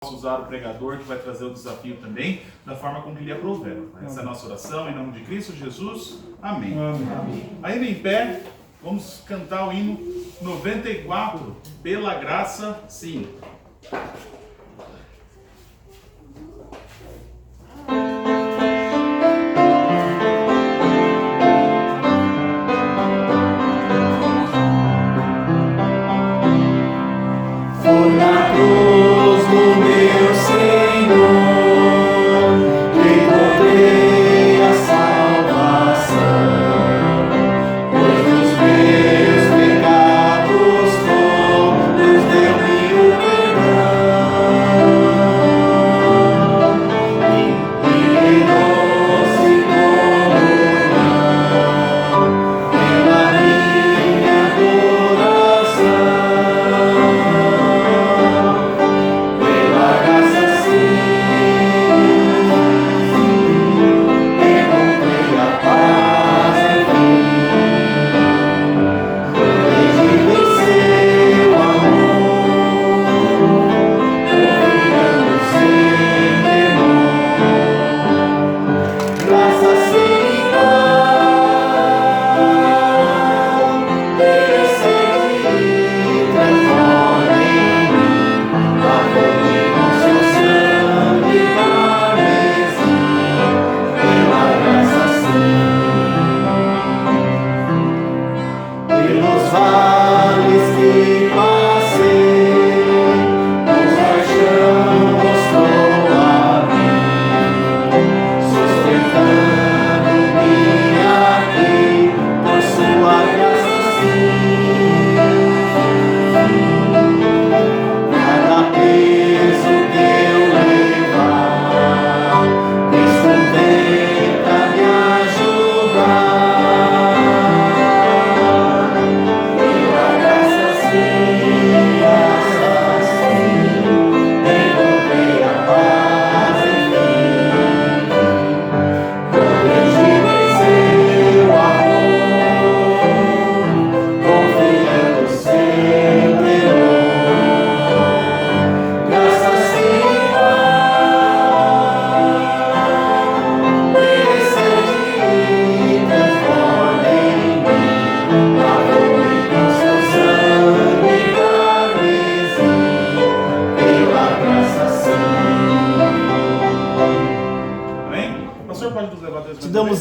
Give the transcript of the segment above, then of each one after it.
Posso usar o pregador que vai trazer o desafio também, da forma como lhe aprouver. Essa é a nossa oração, em nome de Cristo Jesus. Amém. Amém. Ainda em pé, vamos cantar o hino 94, Pela Graça, Sim.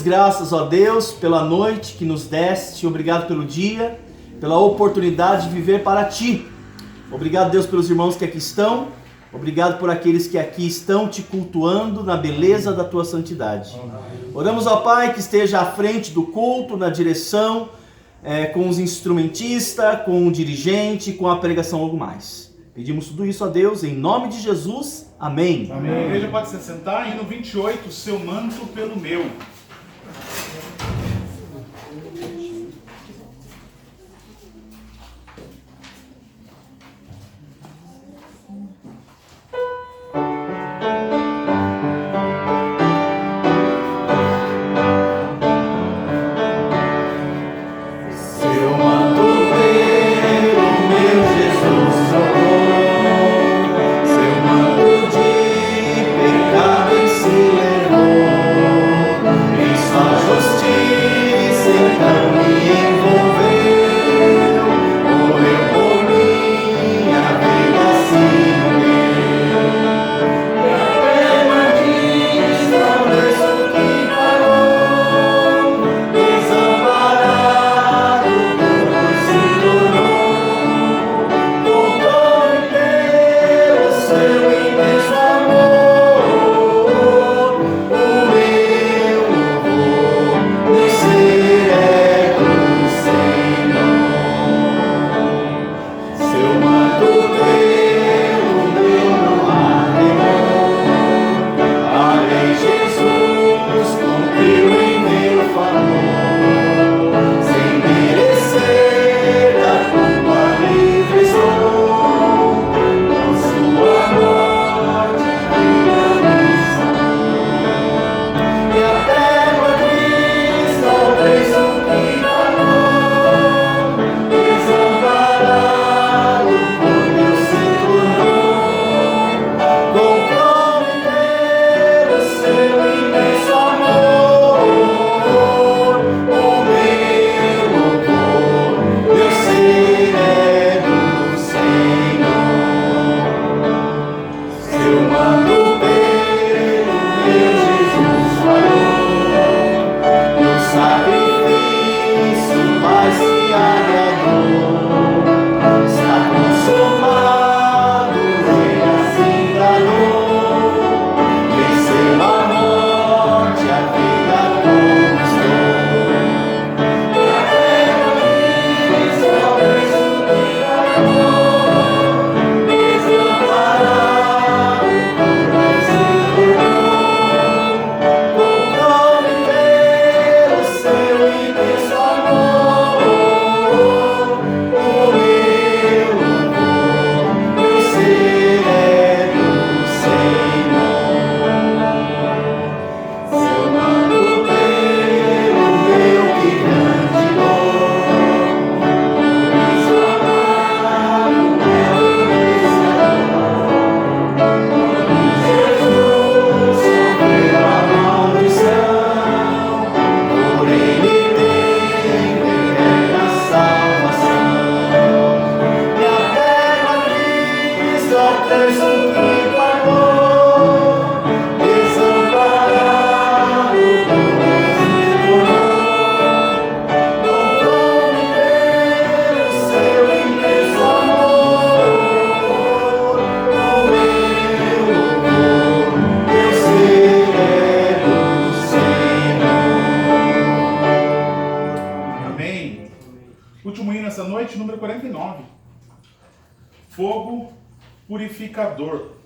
Graças a Deus pela noite que nos deste, obrigado pelo dia, pela oportunidade de viver para Ti. Obrigado, Deus, pelos irmãos que aqui estão, obrigado por aqueles que aqui estão Te cultuando na beleza da Tua santidade. Oramos ao Pai que esteja à frente do culto, na direção, com os instrumentistas, com o dirigente, com a pregação algo mais. Pedimos tudo isso a Deus, em nome de Jesus, amém. Amém. A igreja pode se sentar, hino 28, Seu manto pelo meu. Seu manto de pecado em si levou. purificador.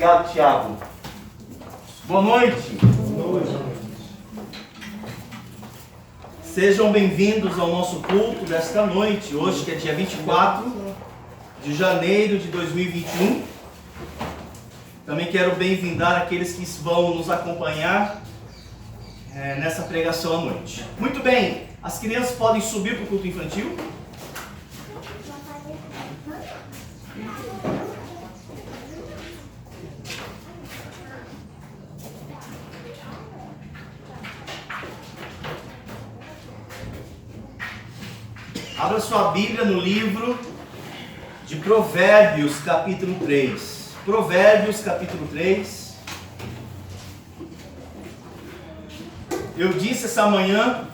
Obrigado, Tiago. Boa noite. Sejam bem-vindos ao nosso culto desta noite, hoje que é dia 24 de janeiro de 2021. Também quero bem-vindar aqueles que vão nos acompanhar nessa pregação à noite. Muito bem, as crianças podem subir para o culto infantil. Abra sua Bíblia no livro de Provérbios, capítulo 3. Provérbios, capítulo 3. Eu disse essa manhã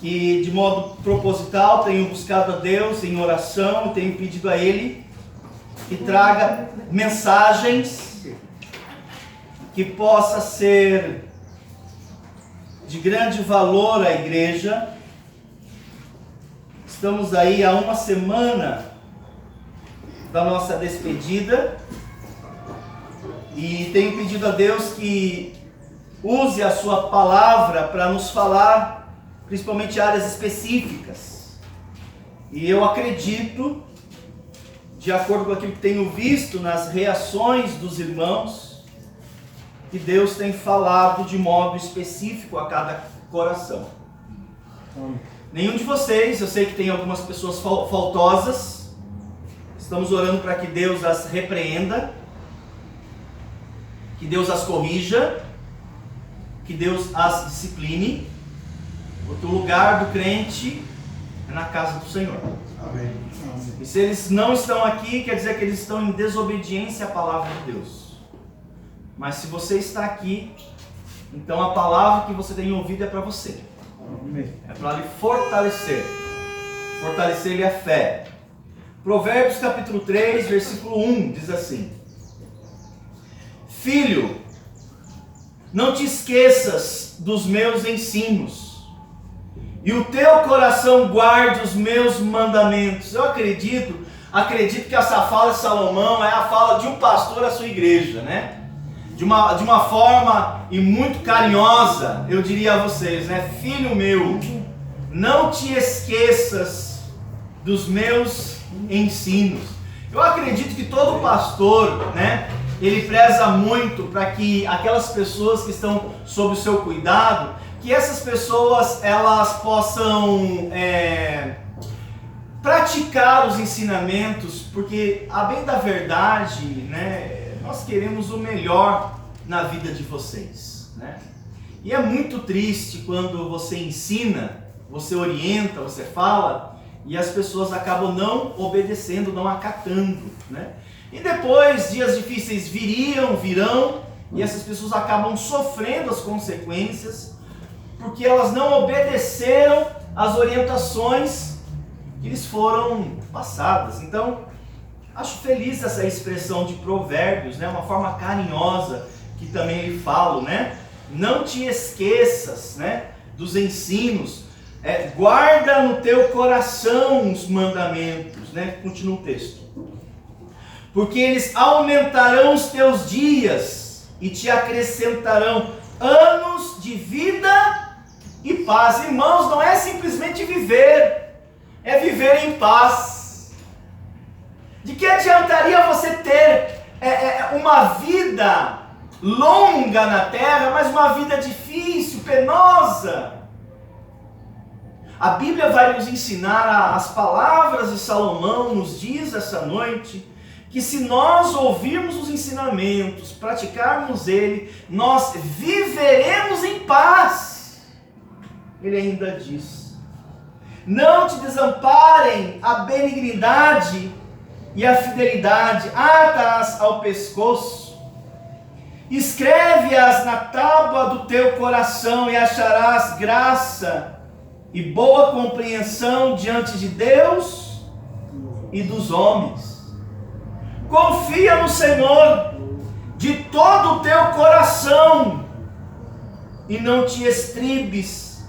que, de modo proposital, tenho buscado a Deus em oração e tenho pedido a Ele que traga mensagens que possa ser de grande valor à igreja. Estamos aí há uma semana da nossa despedida e tenho pedido a Deus que use a sua palavra para nos falar, principalmente áreas específicas. E eu acredito, de acordo com aquilo que tenho visto nas reações dos irmãos, que Deus tem falado de modo específico a cada coração. Nenhum de vocês, eu sei que tem algumas pessoas faltosas, estamos orando para que Deus as repreenda, que Deus as corrija, que Deus as discipline, porque o lugar do crente é na casa do Senhor. Amém. E se eles não estão aqui, quer dizer que eles estão em desobediência à palavra de Deus. Mas se você está aqui, então a palavra que você tem ouvido é para você. É para lhe fortalecer. Fortalecer-lhe a fé. Provérbios capítulo 3, versículo 1 diz assim: Filho, não te esqueças dos meus ensinos, e o teu coração guarde os meus mandamentos. Eu acredito que essa fala de Salomão é a fala de um pastor à sua igreja, né? De uma forma e muito carinhosa, eu diria a vocês, né? Filho meu, não te esqueças dos meus ensinos. Eu acredito que todo pastor, né? Ele preza muito para que aquelas pessoas que estão sob o seu cuidado, que essas pessoas elas possam praticar os ensinamentos, porque a bem da verdade, né? Nós queremos o melhor na vida de vocês, né? E é muito triste quando você ensina, você orienta, você fala, e as pessoas acabam não obedecendo, não acatando, né? E depois dias difíceis virão, e essas pessoas acabam sofrendo as consequências, porque elas não obedeceram às orientações que lhes foram passadas. Então, acho feliz essa expressão de Provérbios, né? Uma forma carinhosa que também ele fala, né? Não te esqueças, né? Dos ensinos, guarda no teu coração os mandamentos, né? Continua o texto. Porque eles aumentarão os teus dias e te acrescentarão anos de vida e paz. Irmãos, não é simplesmente viver, é viver em paz. De que adiantaria você ter uma vida longa na terra, mas uma vida difícil, penosa? A Bíblia vai nos ensinar, as palavras de Salomão nos diz essa noite, que se nós ouvirmos os ensinamentos, praticarmos ele, nós viveremos em paz. Ele ainda diz: não te desamparem a benignidade e a fidelidade, ata-as ao pescoço, escreve-as na tábua do teu coração e acharás graça e boa compreensão diante de Deus e dos homens. Confia no Senhor de todo o teu coração e não te estribes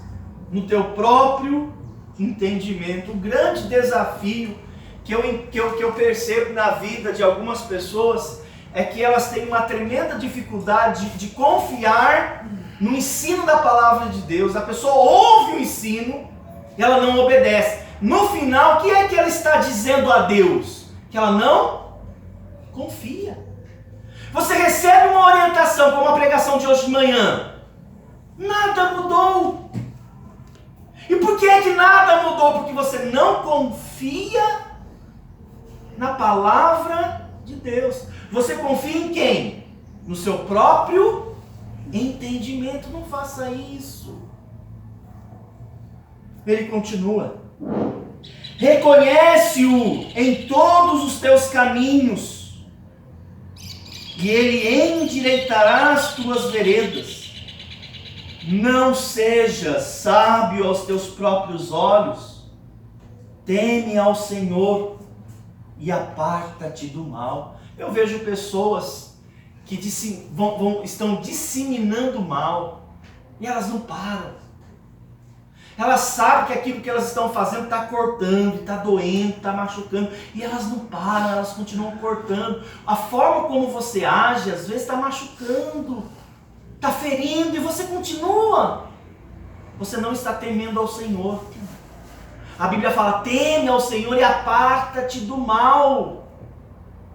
no teu próprio entendimento. O grande desafio que eu percebo na vida de algumas pessoas é que elas têm uma tremenda dificuldade de confiar no ensino da palavra de Deus. A pessoa ouve o ensino e ela não obedece. No final, o que é que ela está dizendo a Deus? Que ela não confia. Você recebe uma orientação, como a pregação de hoje de manhã. Nada mudou. E por que é que nada mudou? Porque você não confia na palavra de Deus. Você confia em quem? No seu próprio entendimento. Não faça isso. Ele continua: reconhece-o em todos os teus caminhos, e ele endireitará as tuas veredas. Não sejas sábio aos teus próprios olhos, teme ao Senhor e aparta-te do mal. Eu vejo pessoas que estão disseminando mal, e elas não param. Elas sabem que aquilo que elas estão fazendo está cortando, está doendo, está machucando, e elas não param, elas continuam cortando. A forma como você age, às vezes está machucando, está ferindo, e você continua. Você não está temendo ao Senhor. A Bíblia fala: teme ao Senhor e aparta-te do mal.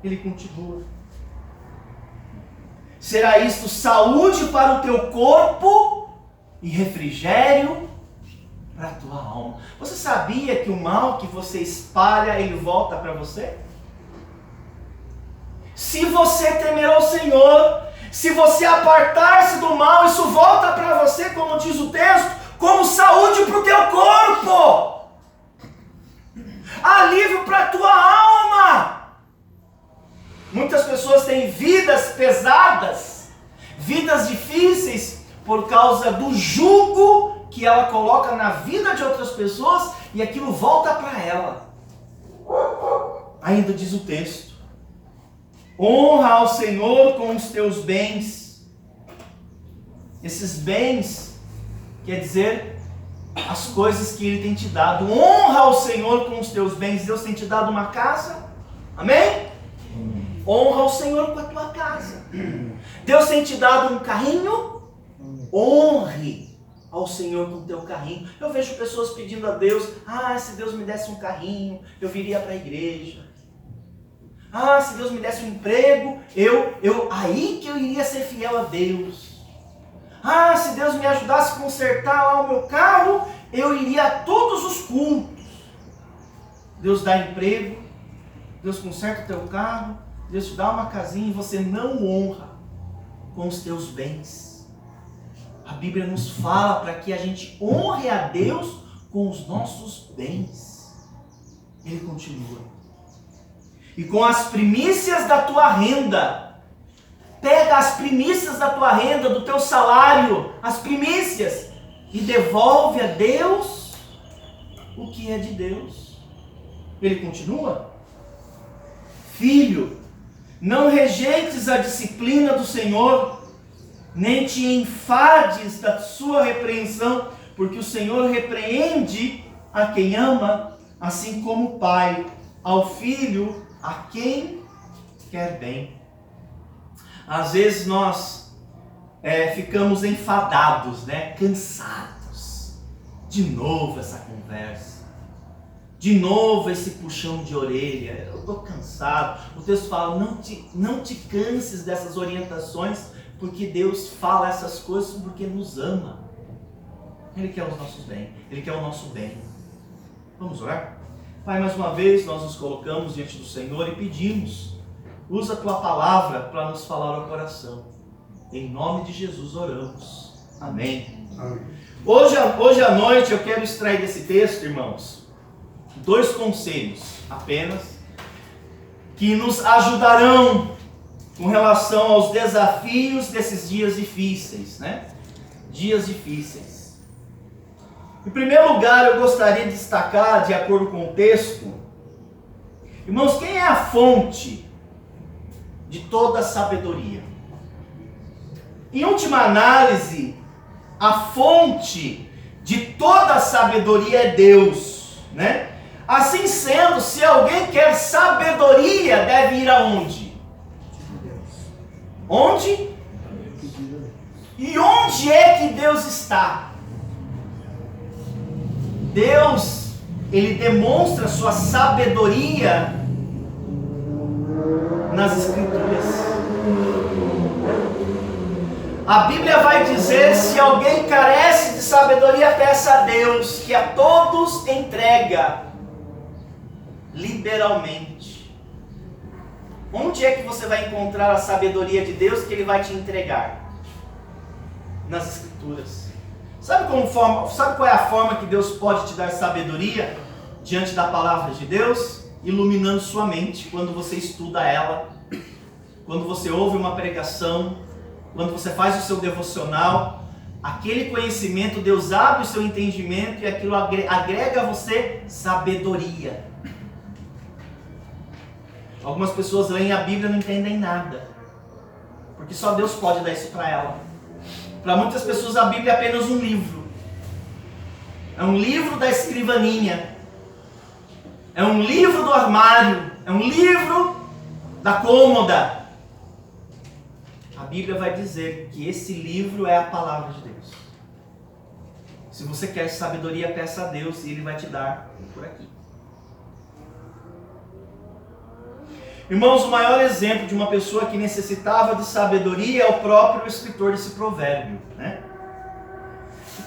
Ele continua. Será isto saúde para o teu corpo e refrigério para a tua alma. Você sabia que o mal que você espalha, ele volta para você? Se você temer ao Senhor, se você apartar-se do mal, isso volta para você, como diz o texto, como saúde para o teu corpo, alívio para a tua alma. Muitas pessoas têm vidas pesadas, vidas difíceis, por causa do jugo que ela coloca na vida de outras pessoas e aquilo volta para ela. Ainda diz o texto: honra ao Senhor com os teus bens. Esses bens quer dizer as coisas que Ele tem te dado. Honra ao Senhor com os teus bens. Deus tem te dado uma casa, amém? Honra ao Senhor com a tua casa. Deus tem te dado um carrinho, honre ao Senhor com o teu carrinho. Eu vejo pessoas pedindo a Deus: se Deus me desse um carrinho, eu viria para a igreja. Se Deus me desse um emprego, aí que eu iria ser fiel a Deus. Se Deus me ajudasse a consertar lá o meu carro, eu iria a todos os cultos. Deus dá emprego, Deus conserta o teu carro, Deus te dá uma casinha e você não honra com os teus bens. A Bíblia nos fala para que a gente honre a Deus com os nossos bens. Ele continua: e com as primícias da tua renda. Pega as primícias da tua renda, do teu salário, as primícias, e devolve a Deus o que é de Deus. Ele continua: filho, não rejeites a disciplina do Senhor, nem te enfades da sua repreensão, porque o Senhor repreende a quem ama, assim como o pai ao filho a quem quer bem. Às vezes nós ficamos enfadados, cansados. De novo essa conversa, de novo esse puxão de orelha. Eu estou cansado. O texto fala: não te canses dessas orientações, porque Deus fala essas coisas porque nos ama. Ele quer os nossos bens, Ele quer o nosso bem. Vamos orar? Pai, mais uma vez nós nos colocamos diante do Senhor e pedimos: usa a Tua palavra para nos falar ao coração. Em nome de Jesus oramos. Amém. Amém. Hoje à noite eu quero extrair desse texto, irmãos, 2 conselhos apenas, que nos ajudarão com relação aos desafios desses dias difíceis, Dias difíceis. Em primeiro lugar, eu gostaria de destacar, de acordo com o texto, irmãos, quem é a fonte de toda a sabedoria? Em última análise, a fonte de toda a sabedoria é Deus, Assim sendo, se alguém quer sabedoria, deve ir aonde? Onde? E onde é que Deus está? Deus, Ele demonstra sua sabedoria nas Escrituras. A Bíblia vai dizer: se alguém carece de sabedoria, peça a Deus, que a todos entrega liberalmente. Onde é que você vai encontrar a sabedoria de Deus que Ele vai te entregar? Nas Escrituras. Sabe qual é a forma que Deus pode te dar sabedoria diante da palavra de Deus? Iluminando sua mente quando você estuda ela, quando você ouve uma pregação, quando você faz o seu devocional. Aquele conhecimento, Deus abre o seu entendimento e aquilo agrega a você sabedoria. Algumas pessoas leem a Bíblia e não entendem nada, porque só Deus pode dar isso para ela. Para muitas pessoas a Bíblia é apenas um livro. É um livro da escrivaninha. É um livro do armário. É um livro da cômoda. A Bíblia vai dizer que esse livro é a palavra de Deus. Se você quer sabedoria, peça a Deus e Ele vai te dar por aqui. Irmãos, o maior exemplo de uma pessoa que necessitava de sabedoria é o próprio escritor desse provérbio, né?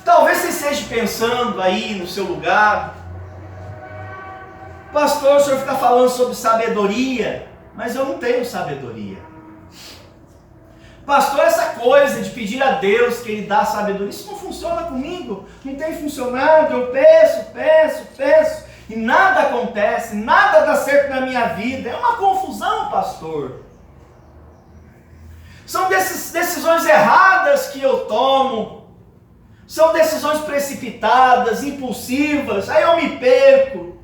Talvez você esteja pensando aí no seu lugar: pastor, o senhor fica falando sobre sabedoria, mas eu não tenho sabedoria. Pastor, essa coisa de pedir a Deus que Ele dá sabedoria, isso não funciona comigo, não tem funcionado, eu peço, e nada acontece, nada dá certo na minha vida, é uma confusão, pastor. São decisões erradas que eu tomo, são decisões precipitadas, impulsivas, aí eu me perco,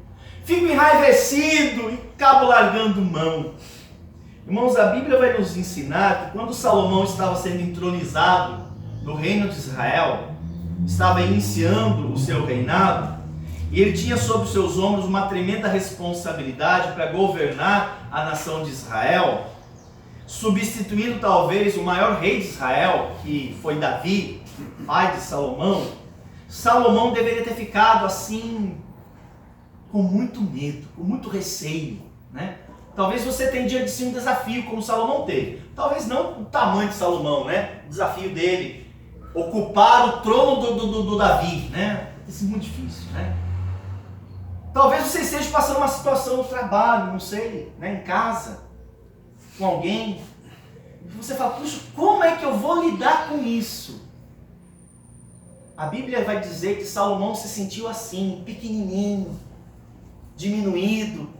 fico enraivecido e acabo largando mão. Irmãos, a Bíblia vai nos ensinar que quando Salomão estava sendo entronizado no reino de Israel, estava iniciando o seu reinado, e ele tinha sobre os seus ombros uma tremenda responsabilidade para governar a nação de Israel, substituindo talvez o maior rei de Israel, que foi Davi, pai de Salomão. Salomão deveria ter ficado assim, com muito medo, com muito receio, né? Talvez você tenha diante de si um desafio como Salomão teve. Talvez não o tamanho de Salomão, né? O desafio dele, ocupar o trono do Davi, né? Isso é muito difícil, né? Talvez você esteja passando uma situação no trabalho, não sei, né? Em casa, com alguém. E você fala: puxa, como é que eu vou lidar com isso? A Bíblia vai dizer que Salomão se sentiu assim, pequenininho, diminuído,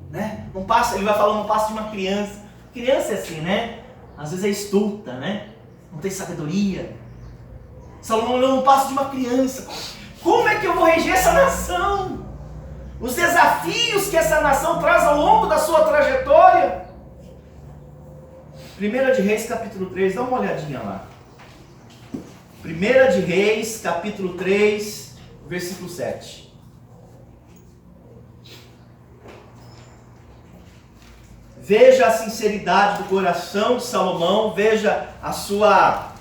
né? Não passa, ele vai falando, não passa de uma criança. Criança é assim, né? Às vezes é estulta, né? Não tem sabedoria. Salomão não passa de uma criança. Como é que eu vou reger essa nação? Os desafios que essa nação traz ao longo da sua trajetória. 1 de Reis, capítulo 3, dá uma olhadinha lá. 1 de Reis, capítulo 3, versículo 7. Veja a sinceridade do coração de Salomão, veja a sua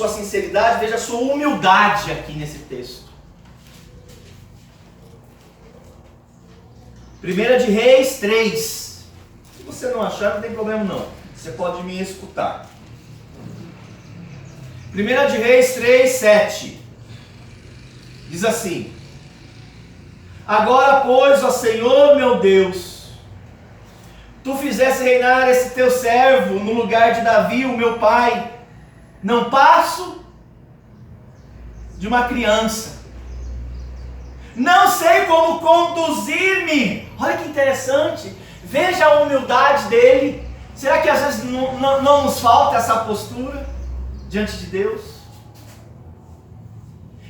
sinceridade, veja a sua humildade aqui nesse texto. 1 de Reis 3. Se você não achar, não tem problema não. Você pode me escutar. 1 de Reis 3, 7. Diz assim: agora, pois, ó Senhor meu Deus, Tu fizesse reinar esse teu servo no lugar de Davi, o meu pai. Não passo de uma criança. Não sei como conduzir-me. Olha que interessante. Veja a humildade dele. Será que às vezes não nos falta essa postura diante de Deus?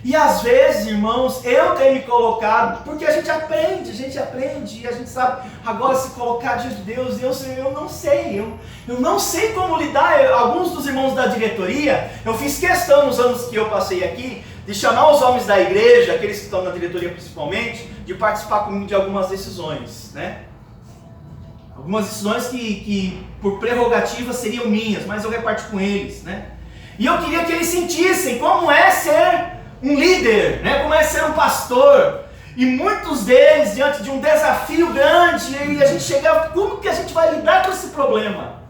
E às vezes, irmãos, eu tenho me colocado, porque a gente aprende e a gente sabe agora se colocar diante de Deus. Eu não sei, eu não sei como lidar. Alguns dos irmãos da diretoria, eu fiz questão nos anos que eu passei aqui, de chamar os homens da igreja, aqueles que estão na diretoria principalmente, de participar comigo de algumas decisões, né? Algumas decisões que por prerrogativa seriam minhas, mas eu reparti com eles, né? E eu queria que eles sentissem como é ser um líder, né? Como é ser um pastor. E muitos deles, diante de um desafio grande, e a gente chegava: como que a gente vai lidar com esse problema?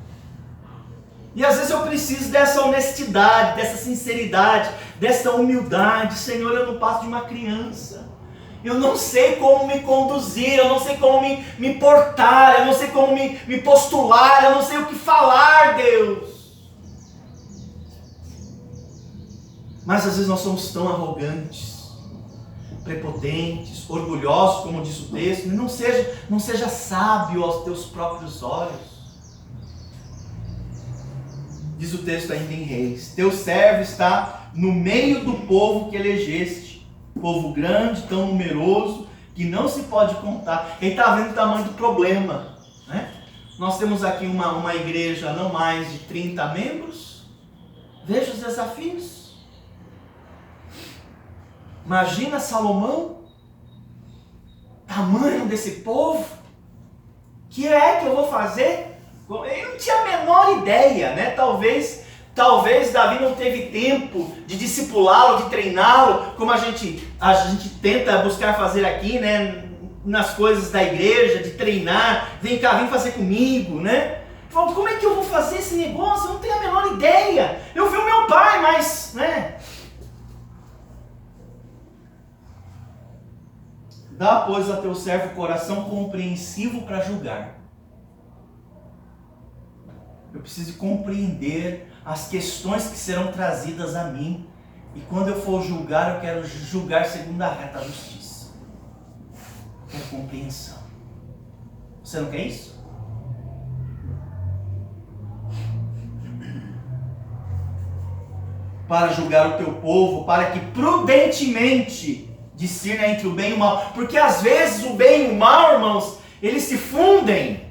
E às vezes eu preciso dessa honestidade, dessa sinceridade, dessa humildade. Senhor, eu não passo de uma criança. Eu não sei como me conduzir, eu não sei como me portar, eu não sei como me postular, eu não sei o que falar, Deus. Mas às vezes nós somos tão arrogantes, prepotentes, orgulhosos, como diz o texto. Não seja sábio aos teus próprios olhos. Diz o texto ainda em Reis: teu servo está no meio do povo que elegeste, povo grande, tão numeroso, que não se pode contar. Ele está vendo o tamanho do problema, né? Nós temos aqui uma igreja não mais de 30 membros. Veja os desafios. Imagina Salomão, tamanho desse povo. O que é que eu vou fazer? Eu não tinha a menor ideia, né? Talvez Davi não teve tempo de discipulá-lo, de treiná-lo, como a gente tenta buscar fazer aqui, né? nas coisas da igreja, de treinar, vem cá, vem fazer comigo, né? Falo, como é que eu vou fazer esse negócio? Eu não tenho a menor ideia. Eu vi o meu pai, mas, né? Dá, pois, a teu servo coração compreensivo para julgar. Eu preciso compreender as questões que serão trazidas a mim. E quando eu for julgar, eu quero julgar segundo a reta justiça. Eu quero compreensão. Você não quer isso? Para julgar o teu povo, para que prudentemente discirna entre o bem e o mal. Porque às vezes o bem e o mal, irmãos, eles se fundem.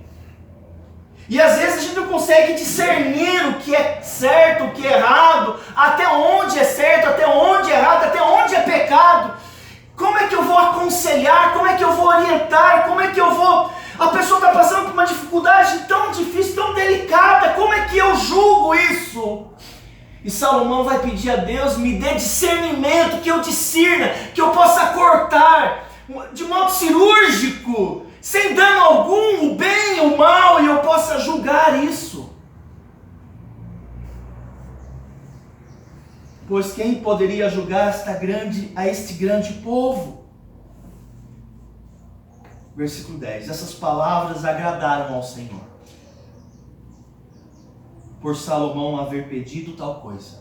E às vezes a gente não consegue discernir o que é certo, o que é errado, até onde é certo, até onde é errado, até onde é pecado. Como é que eu vou aconselhar? Como é que eu vou orientar? Como é que eu vou... A pessoa está passando por uma dificuldade tão difícil, tão delicada. Como é que eu julgo isso? E Salomão vai pedir a Deus, me dê discernimento, que eu discirna, que eu possa cortar de modo cirúrgico, sem dano algum, o bem e o mal, e eu possa julgar isso. Pois quem poderia julgar este grande povo? Versículo 10. Essas palavras agradaram ao Senhor, por Salomão haver pedido tal coisa.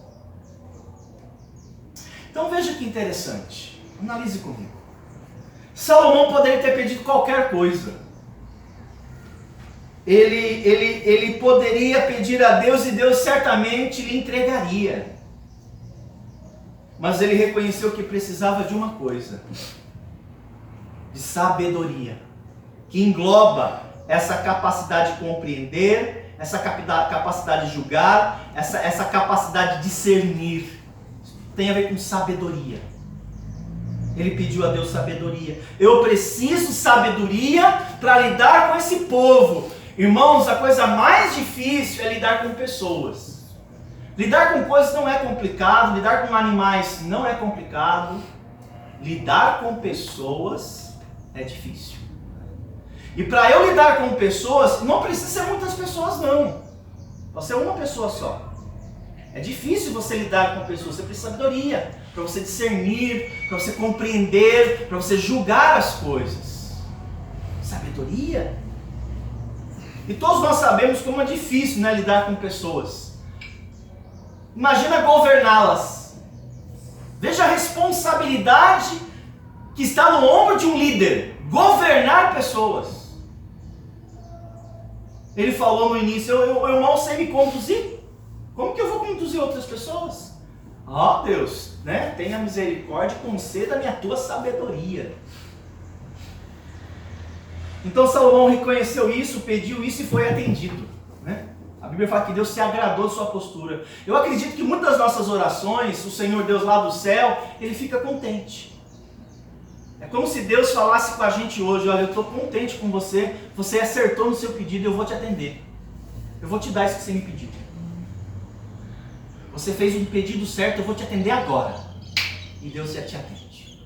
Então veja que interessante. Analise comigo. Salomão poderia ter pedido qualquer coisa. Ele poderia pedir a Deus e Deus certamente lhe entregaria. Mas ele reconheceu que precisava de uma coisa. De sabedoria. Que engloba essa capacidade de compreender, essa capacidade de julgar, essa capacidade de discernir. Tem a ver com sabedoria. Ele pediu a Deus sabedoria. Eu preciso sabedoria para lidar com esse povo. Irmãos, a coisa mais difícil é lidar com pessoas. Lidar com coisas não é complicado, lidar com animais não é complicado. Lidar com pessoas é difícil. E para eu lidar com pessoas, não precisa ser muitas pessoas não. Pode ser uma pessoa só. É difícil você lidar com pessoas, você precisa de sabedoria. Para você discernir, para você compreender, para você julgar as coisas. Sabedoria. E todos nós sabemos como é difícil, né, lidar com pessoas. Imagina governá-las. Veja a responsabilidade que está no ombro de um líder. Governar pessoas. Ele falou no início, eu mal sei me conduzir. Como que eu vou conduzir outras pessoas? Ó Deus, né? Tenha misericórdia e conceda-me a tua sabedoria. Então Salomão reconheceu isso, pediu isso e foi atendido, né? A Bíblia fala que Deus se agradou de sua postura. Eu acredito que muitas das nossas orações, o Senhor Deus lá do céu, Ele fica contente. É como se Deus falasse com a gente hoje, olha, eu estou contente com você, você acertou no seu pedido, eu vou te atender. Eu vou te dar isso que você me pediu. Você fez um pedido certo, eu vou te atender agora. E Deus já te atende.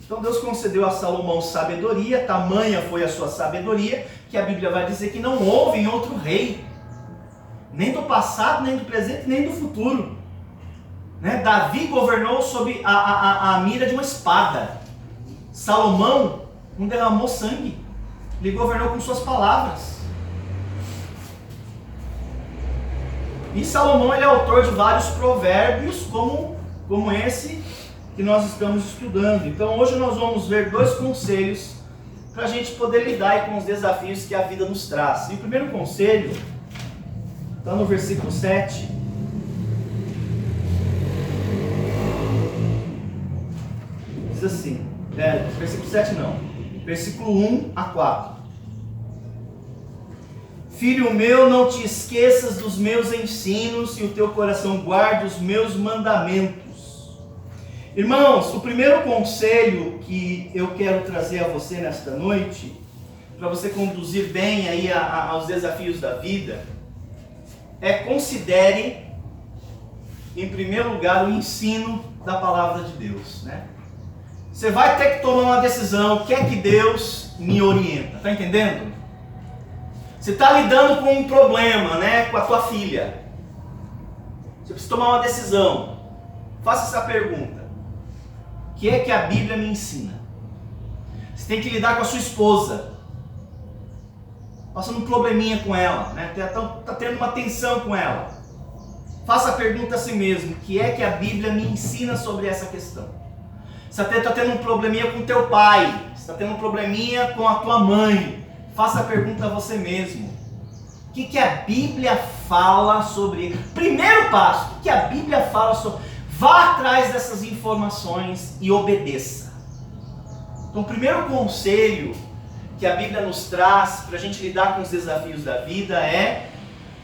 Então Deus concedeu a Salomão sabedoria, tamanha foi a sua sabedoria, que a Bíblia vai dizer que não houve em outro rei. Nem do passado, nem do presente, nem do futuro. Né? Davi governou sob a mira de uma espada. Salomão não derramou sangue. Ele governou com suas palavras. E Salomão ele é autor de vários provérbios, como esse que nós estamos estudando. Então hoje nós vamos ver 2 conselhos para a gente poder lidar com os desafios que a vida nos traz. E o primeiro conselho está no versículo 7. Diz assim, versículo 7 não, versículo 1 a 4. Filho meu, não te esqueças dos meus ensinos e o teu coração guarde os meus mandamentos. Irmãos, o primeiro conselho que eu quero trazer a você nesta noite, para você conduzir bem aí aos desafios da vida, é considere, em primeiro lugar, o ensino da palavra de Deus, né? Você vai ter que tomar uma decisão. O que é que Deus me orienta? Está entendendo? Você está lidando com um problema, né, com a tua filha. Você precisa tomar uma decisão. Faça essa pergunta. O que é que a Bíblia me ensina? Você tem que lidar com a sua esposa. Passando um probleminha com ela, né? Está tendo uma tensão com ela. Faça a pergunta a si mesmo. O que é que a Bíblia me ensina sobre essa questão? Você está tendo um probleminha com teu pai. Você está tendo um probleminha com a tua mãe. Faça a pergunta a você mesmo. O que a Bíblia fala sobre ele? Primeiro passo, o que a Bíblia fala sobre... Vá atrás dessas informações e obedeça. Então, o primeiro conselho que a Bíblia nos traz para a gente lidar com os desafios da vida é: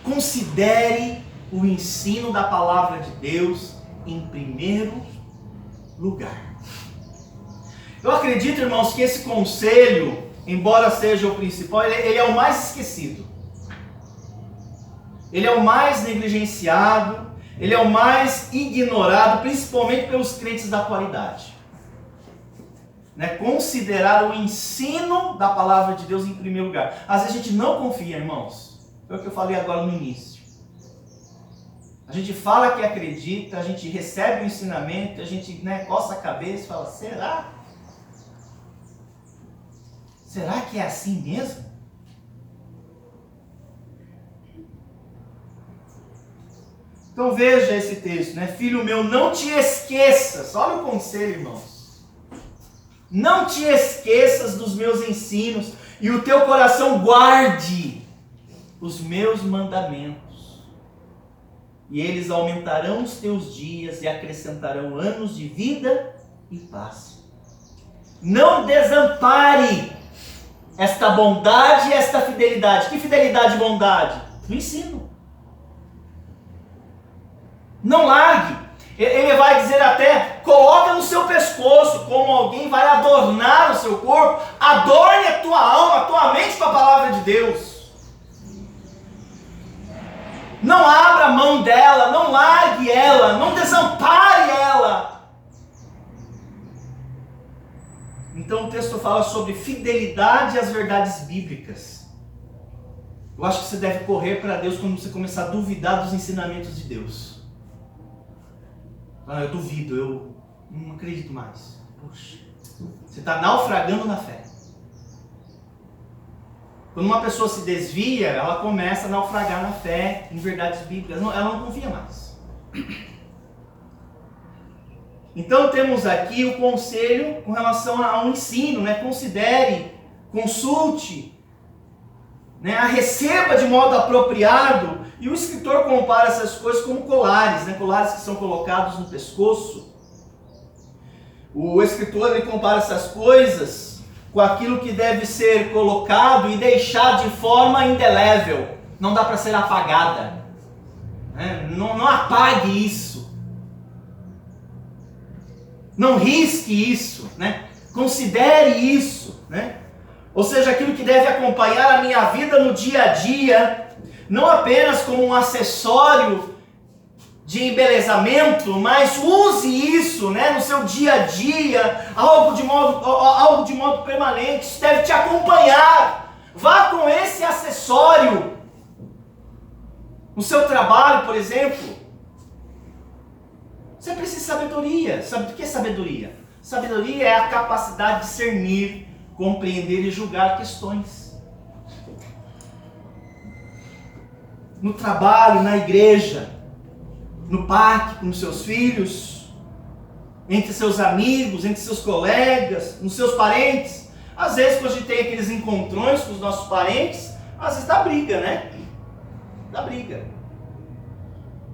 considere o ensino da palavra de Deus em primeiro lugar. Eu acredito, irmãos, que esse conselho, embora seja o principal, ele é o mais esquecido. Ele é o mais negligenciado, ele é o mais ignorado, principalmente pelos crentes da atualidade. Né? Considerar o ensino da palavra de Deus em primeiro lugar. Às vezes a gente não confia, irmãos. Foi o que eu falei agora no início. A gente fala que acredita, a gente recebe o ensinamento, a gente, né, coça a cabeça e fala: será? Será que é assim mesmo? Então veja esse texto, né? Filho meu, não te esqueças. Olha o conselho, irmãos. Não te esqueças dos meus ensinos e o teu coração guarde os meus mandamentos. E eles aumentarão os teus dias e acrescentarão anos de vida e paz. Não desampare esta bondade e esta fidelidade. Que fidelidade e bondade? Do ensino. Não largue. Ele vai dizer até: coloca no seu pescoço, como alguém vai adornar o seu corpo. Adorne a tua alma, a tua mente com a palavra de Deus. Não abra mão dela, não largue ela, não desampare ela. Então o texto fala sobre fidelidade às verdades bíblicas. Eu acho que você deve correr para Deus quando você começar a duvidar dos ensinamentos de Deus. Eu duvido, eu não acredito mais. Poxa, você está naufragando na fé. Quando uma pessoa se desvia, ela começa a naufragar na fé em verdades bíblicas. Ela não confia mais. Então temos aqui o conselho com relação ao ensino, né? Considere, consulte, né? Receba de modo apropriado. E o escritor compara essas coisas como colares, né? Colares que são colocados no pescoço. O escritor ele compara essas coisas com aquilo que deve ser colocado e deixado de forma indelével. Não dá para ser apagada. Né? Não apague isso. Não risque isso. Né? Considere isso. Né? Ou seja, aquilo que deve acompanhar a minha vida no dia a dia, não apenas como um acessório de embelezamento, mas use isso, né, no seu dia a dia, algo de modo permanente. Isso deve te acompanhar. Vá com esse acessório no seu trabalho, por exemplo. Você precisa de sabedoria. Sabe o que é sabedoria? Sabedoria é a capacidade de discernir, compreender e julgar questões. No trabalho, na igreja, no parque com os seus filhos, entre seus amigos, entre seus colegas, nos seus parentes. Às vezes, quando a gente tem aqueles encontrões com os nossos parentes, às vezes dá briga, né? Dá briga.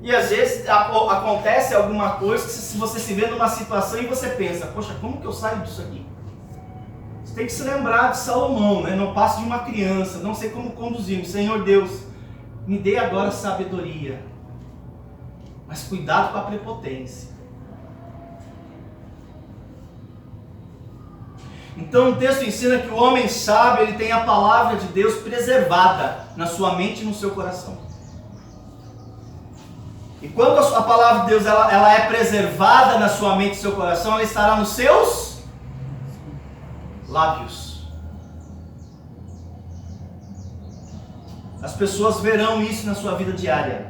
E às vezes acontece alguma coisa que se você se vê numa situação e você pensa: poxa, como que eu saio disso aqui? Você tem que se lembrar de Salomão, né? Não passe de uma criança, não sei como conduzir. Senhor Deus, me dê agora sabedoria, mas cuidado com a prepotência. Então o texto ensina que o homem sábio, ele tem a palavra de Deus preservada na sua mente e no seu coração. E quando a palavra de Deus ela é preservada na sua mente e no seu coração, ela estará nos seus lábios. As pessoas verão isso na sua vida diária.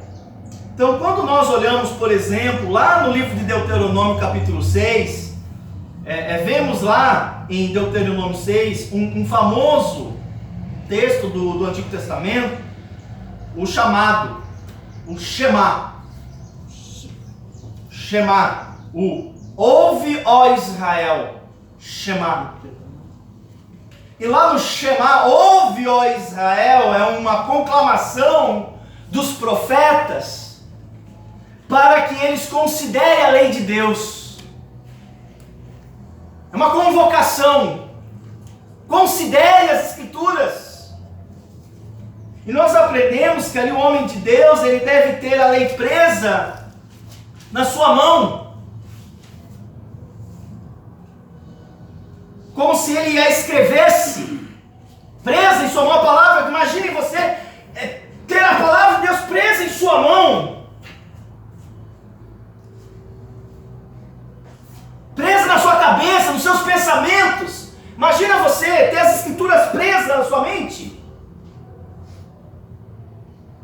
Então, quando nós olhamos, por exemplo, lá no livro de Deuteronômio capítulo 6, vemos lá em Deuteronômio 6 um famoso texto do Antigo Testamento, o chamado, o Shema, o ouve, ó Israel, Shema. E lá no Shema, ouve, ó Israel, é uma conclamação dos profetas para que eles considerem a lei de Deus. É uma convocação. Considere as Escrituras. E nós aprendemos que ali o homem de Deus, ele deve ter a lei presa na sua mão. Como se ele a escrevesse, presa em sua mão a palavra. Imagine você ter a palavra de Deus presa em sua mão. Presa na sua cabeça, nos seus pensamentos. Imagina você ter as Escrituras presas na sua mente.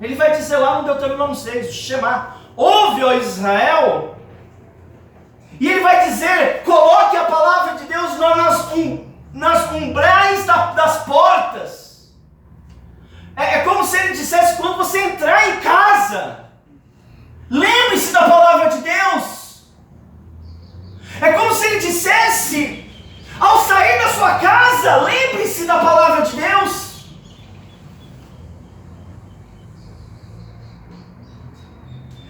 Ele vai dizer lá no Deuteronômio 6, Shema, ouve, ó Israel. E ele vai dizer, coloque a palavra de Deus nas umbrais das portas. É como se ele dissesse, quando você entrar em casa, lembre-se da palavra de Deus. É como se ele dissesse, ao sair da sua casa, lembre-se da palavra de Deus.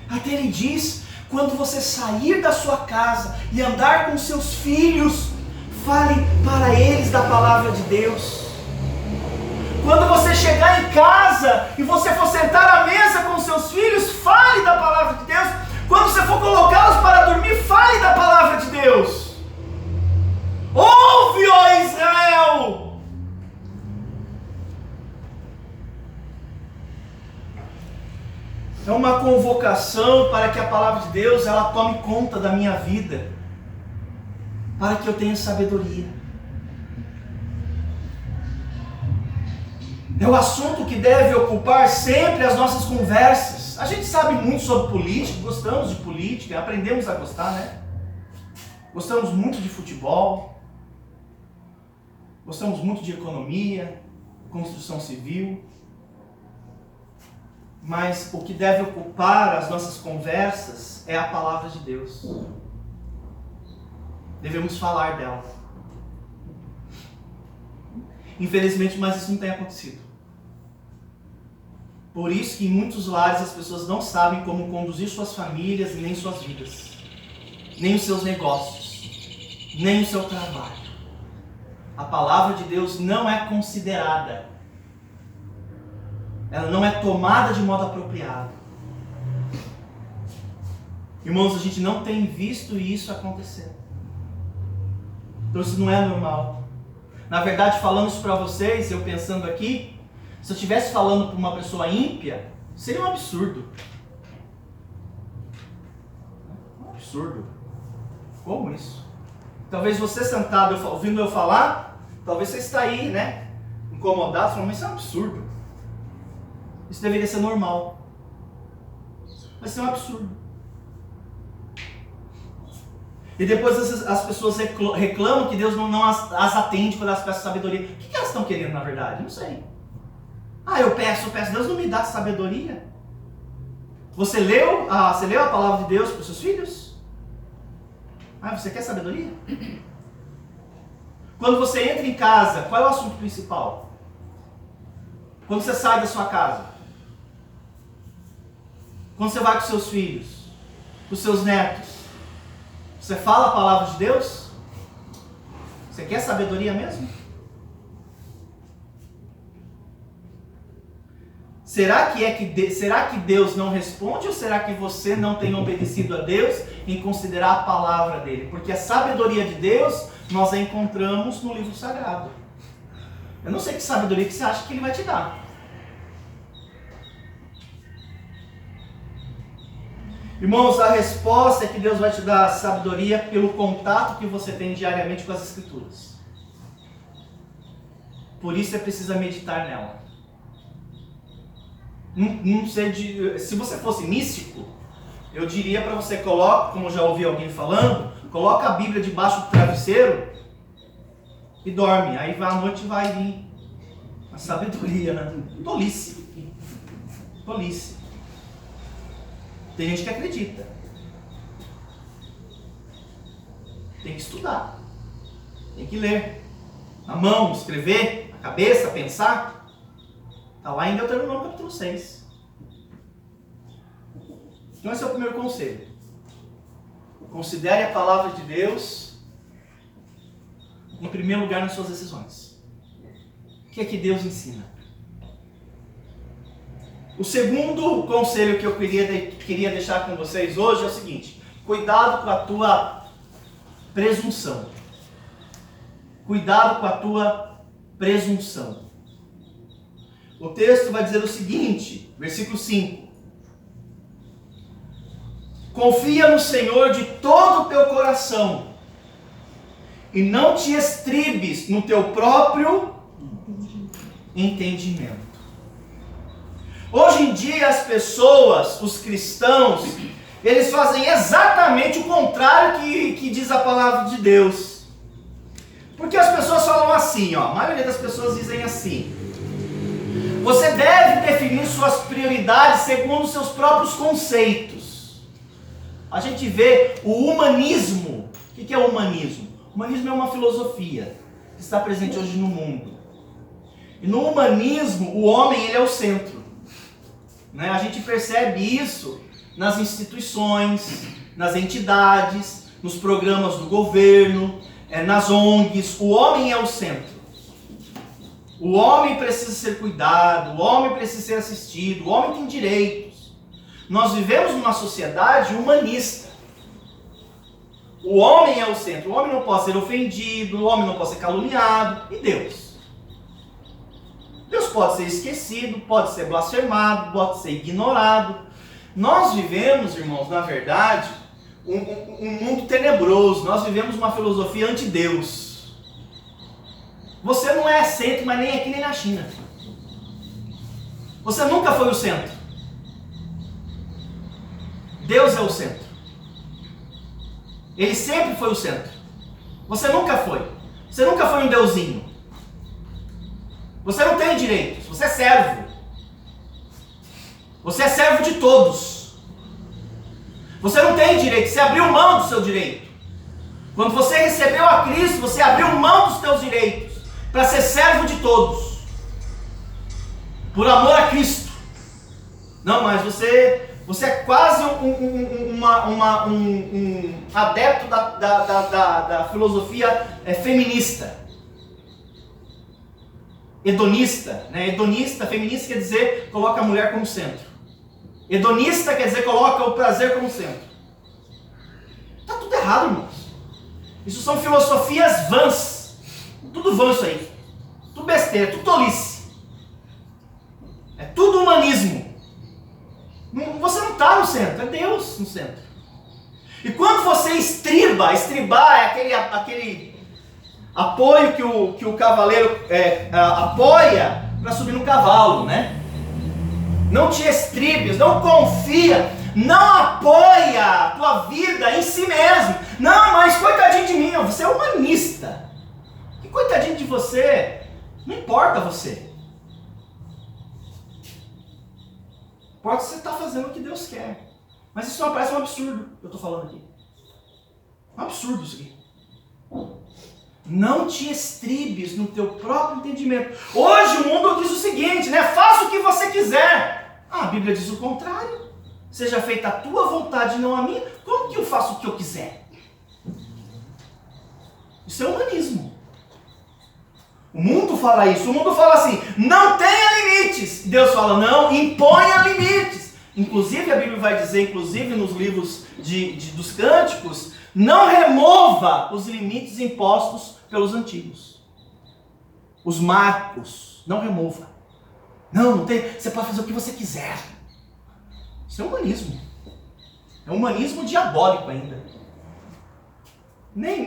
Até ele diz, quando você sair da sua casa e andar com seus filhos, fale para eles da palavra de Deus. Quando você chegar em casa e você for sentar à mesa com seus filhos, fale da palavra de Deus. Quando você for colocá-los para dormir, fale da palavra de Deus. Ouve, ó Israel! É uma convocação para que a palavra de Deus ela tome conta da minha vida, para que eu tenha sabedoria. É o assunto que deve ocupar sempre as nossas conversas. A gente sabe muito sobre política, gostamos de política, aprendemos a gostar, né? Gostamos muito de futebol, gostamos muito de economia, construção civil. Mas o que deve ocupar as nossas conversas é a palavra de Deus. Devemos falar dela. Infelizmente, mas isso não tem acontecido. Por isso que em muitos lares as pessoas não sabem como conduzir suas famílias, nem suas vidas, nem os seus negócios, nem o seu trabalho. A palavra de Deus não é considerada. Ela não é tomada de modo apropriado. Irmãos, a gente não tem visto isso acontecer. Então isso não é normal. Na verdade, falando isso para vocês, eu pensando aqui, se eu estivesse falando para uma pessoa ímpia, seria um absurdo. Um absurdo. Como isso? Talvez você sentado, ouvindo eu falar, talvez você está aí, né? Incomodado, falando, mas isso é um absurdo. Isso deveria ser normal. Mas isso é um absurdo. E depois as pessoas reclamam que Deus não as atende quando elas peçam sabedoria. O que elas estão querendo na verdade? Eu não sei. Eu peço. Deus não me dá sabedoria. Você leu a palavra de Deus para os seus filhos? Você quer sabedoria? Quando você entra em casa, qual é o assunto principal? Quando você sai da sua casa? Quando você vai com seus filhos, com seus netos, você fala a palavra de Deus? Você quer sabedoria mesmo? Será que Deus não responde ou será que você não tem obedecido a Deus em considerar a palavra dele? Porque a sabedoria de Deus nós a encontramos no livro sagrado. Eu não sei que sabedoria que você acha que ele vai te dar. Irmãos, a resposta é que Deus vai te dar sabedoria pelo contato que você tem diariamente com as Escrituras. Por isso é preciso meditar nela. Não sei se você fosse místico, eu diria para você, coloca, como já ouvi alguém falando, coloca a Bíblia debaixo do travesseiro e dorme. Aí à noite vai vir a sabedoria, né? Tolice. Tolice. Tem gente que acredita. Tem que estudar. Tem que ler. Na mão, escrever, na cabeça, pensar. Está lá em Deuteronômio capítulo 6. Então esse é o primeiro conselho. Considere a palavra de Deus em primeiro lugar nas suas decisões. O que é que Deus ensina? O segundo conselho que eu queria deixar com vocês hoje é o seguinte: cuidado com a tua presunção. Cuidado com a tua presunção. O texto vai dizer o seguinte, versículo 5. Confia no Senhor de todo o teu coração e não te estribes no teu próprio entendimento. Hoje em dia as pessoas, os cristãos, eles fazem exatamente o contrário que diz a palavra de Deus. Porque as pessoas falam assim, a maioria das pessoas dizem assim: você deve definir suas prioridades segundo os seus próprios conceitos. A gente vê o humanismo. O que é o humanismo? O humanismo é uma filosofia que está presente hoje no mundo. E no humanismo, o homem ele é o centro. A gente percebe isso nas instituições, nas entidades, nos programas do governo, nas ONGs. O homem é o centro. O homem precisa ser cuidado, o homem precisa ser assistido, o homem tem direitos. Nós vivemos numa sociedade humanista. O homem é o centro, o homem não pode ser ofendido, o homem não pode ser caluniado. E Deus? Deus pode ser esquecido, pode ser blasfemado, pode ser ignorado. Nós vivemos, irmãos, na verdade, um mundo tenebroso. Nós vivemos uma filosofia anti-Deus. Você não é centro, mas nem aqui nem na China. Você nunca foi o centro. Deus é o centro. Ele sempre foi o centro. Você nunca foi. Você nunca foi um deusinho. Você não tem direitos. Você é servo. Você é servo de todos. Você não tem direito. Você abriu mão do seu direito. Quando você recebeu a Cristo, você abriu mão dos seus direitos para ser servo de todos, por amor a Cristo. Não, mas você é quase um adepto da filosofia feminista, hedonista, hedonista, feminista quer dizer coloca a mulher como centro, hedonista quer dizer coloca o prazer como centro. Está tudo errado, irmãos. Isso são filosofias vãs. Tudo vão isso aí. Tudo besteira, tudo tolice. É tudo humanismo. Você não está no centro, é Deus no centro. E quando você estribar é aquele apoio que o cavaleiro apoia para subir no cavalo, Não te estribes, não confia, não apoia a tua vida em si mesmo. Não, mas coitadinho de mim, você é humanista. Que coitadinho de você, não importa você. Importa se você está fazendo o que Deus quer. Mas isso não parece um absurdo que eu estou falando aqui. Um absurdo isso aqui. Não te estribes no teu próprio entendimento. Hoje o mundo diz o seguinte, faça o que você quiser. A Bíblia diz o contrário. Seja feita a tua vontade e não a minha. Como que eu faço o que eu quiser? Isso é humanismo. O mundo fala isso, o mundo fala assim, não tenha limites. Deus fala, não, imponha limites. Inclusive a Bíblia vai dizer, inclusive nos livros dos cânticos, não remova os limites impostos pelos antigos. Os marcos, não remova. Não tem, você pode fazer o que você quiser. Isso é humanismo. É um humanismo diabólico ainda.